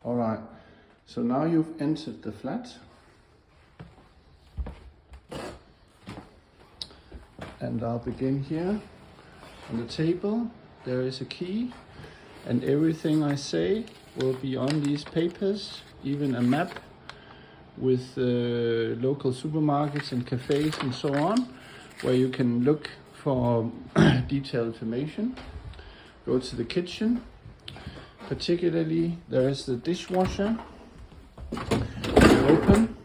All right, so now you've entered the flat. And I'll begin here. On the table, there is a key, and everything I say will be on these papers, even a map with local supermarkets and cafes and so on, where you can look for detailed information. Go to the kitchen. Particularly, there is the dishwasher. Open,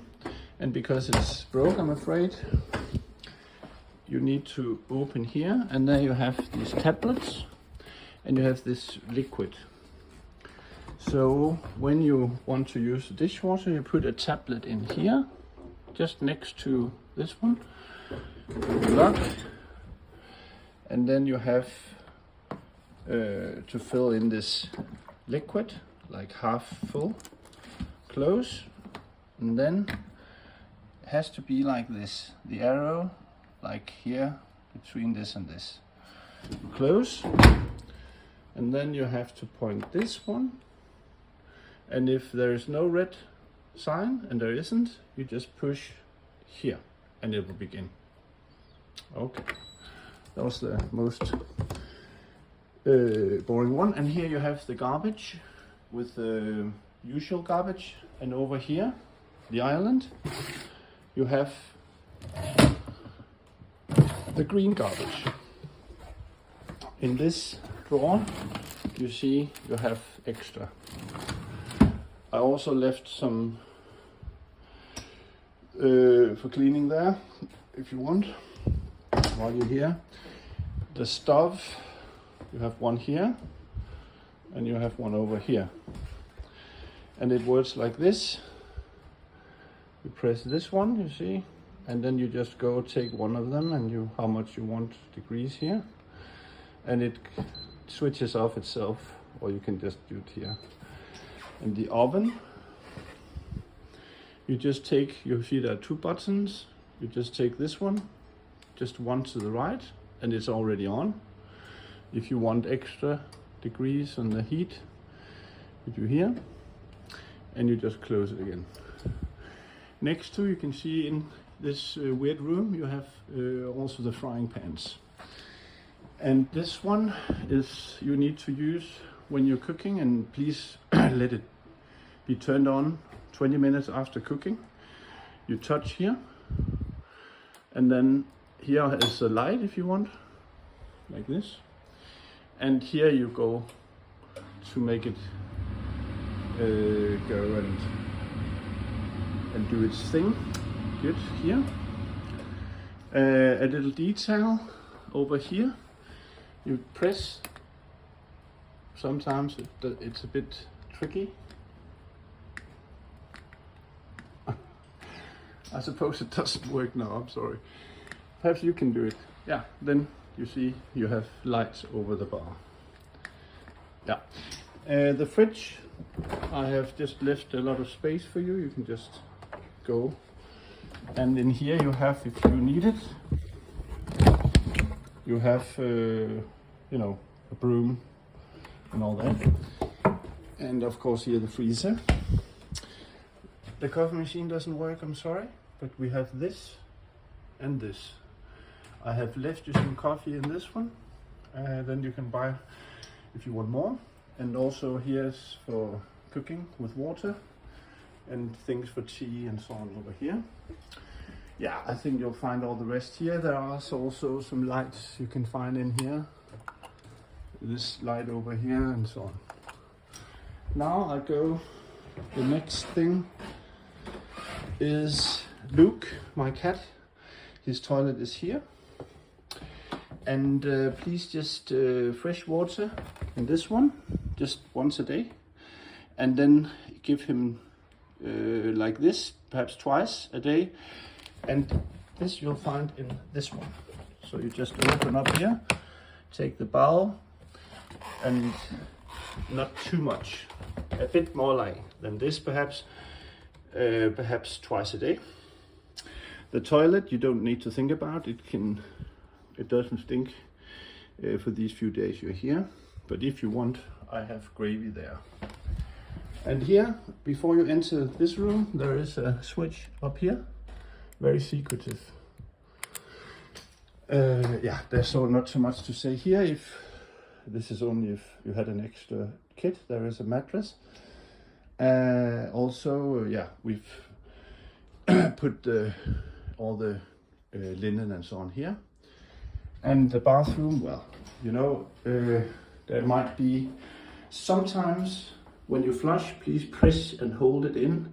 and because it's broke, I'm afraid, you need to open here, and there you have these tablets, and you have this liquid. So when you want to use the dishwasher, you put a tablet in here, just next to this one, lock, and then you have to fill in this liquid, like half full, close, and then it has to be like this, the arrow, like here, between this and this. Close, and then you have to point this one, and if there is no red sign, and there isn't, you just push here, and it will begin. Okay, that was the most boring one. And here you have the garbage with the usual garbage, and over here, the island, you have the green garbage. In this drawer, you see you have extra. I also left some for cleaning there, if you want, while you're here. The stove, you have one here, and you have one over here. And it works like this. You press this one, you see, and then you just go take one of them, and you how much you want degrees here, and it switches off itself, or you can just do it here. And the oven, you just take, you see there are two buttons, you just take this one, just one to the right, and it's already on. If you want extra degrees on the heat, you do here, and you just close it again. Next to, you can see in this weird room, you have also the frying pans. And this one is you need to use when you're cooking, and please let it be turned on 20 minutes after cooking. You touch here, and then here is a light if you want, like this. And here you go to make it go and do its thing. Good, here. A little detail over here. You press. Sometimes it's a bit tricky. I suppose it doesn't work now, I'm sorry. Perhaps you can do it. Yeah, then you see you have lights over the bar. Yeah. The fridge, I have just left a lot of space for you. You can just go. And in here you have, if you need it, you have, you know, a broom and all that. And of course here the freezer. The coffee machine doesn't work, I'm sorry, but we have this and this. I have left you some coffee in this one, then you can buy if you want more. And also here's for cooking with water, and things for tea and so on over here. Yeah, I think you'll find all the rest here. There are also some lights you can find in here. This light over here and so on. Now I go, the next thing is Luke, my cat. His toilet is here. And please just fresh water in this one, just once a day. And then give him like this, perhaps twice a day. And this you'll find in this one. So you just open up here, take the bowl, and not too much. A bit more like than this perhaps, perhaps twice a day. The toilet you don't need to think about. It doesn't stink for these few days you're here. But if you want, I have gravy there. And here, before you enter this room, there is a switch up here, very secretive. Yeah, there's not so much to say here. If this is only if you had an extra kit, there is a mattress. Also, yeah, we've put all the linen and so on here. And the bathroom, well, you know, there might be sometimes when you flush, please press and hold it in.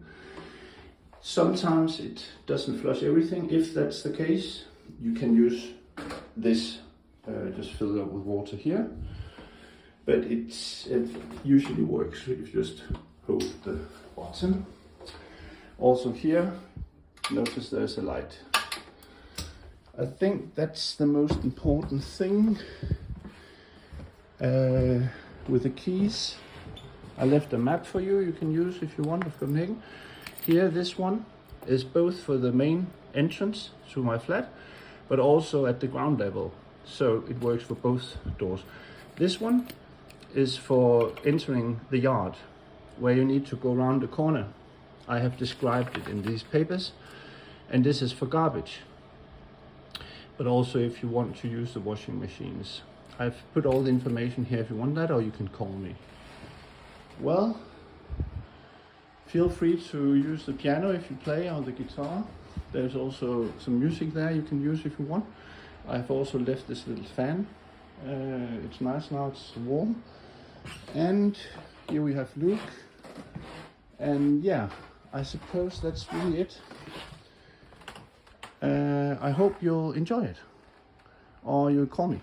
Sometimes it doesn't flush everything. If that's the case, you can use this, just fill it up with water here. But it usually works if you just hold the bottom. Also here, notice there's a light. I think that's the most important thing. With the keys, I left a map for you. You can use if you want of Copenhagen. Here, this one is both for the main entrance to my flat, but also at the ground level. So it works for both doors. This one is for entering the yard, where you need to go around the corner. I have described it in these papers. And this is for garbage. But also if you want to use the washing machines. I've put all the information here if you want that, or you can call me. Well, feel free to use the piano if you play, or the guitar. There's also some music there you can use if you want. I've also left this little fan. It's nice now, it's warm. And here we have Luke. And yeah, I suppose that's really it. I hope you'll enjoy it, or you'll call me.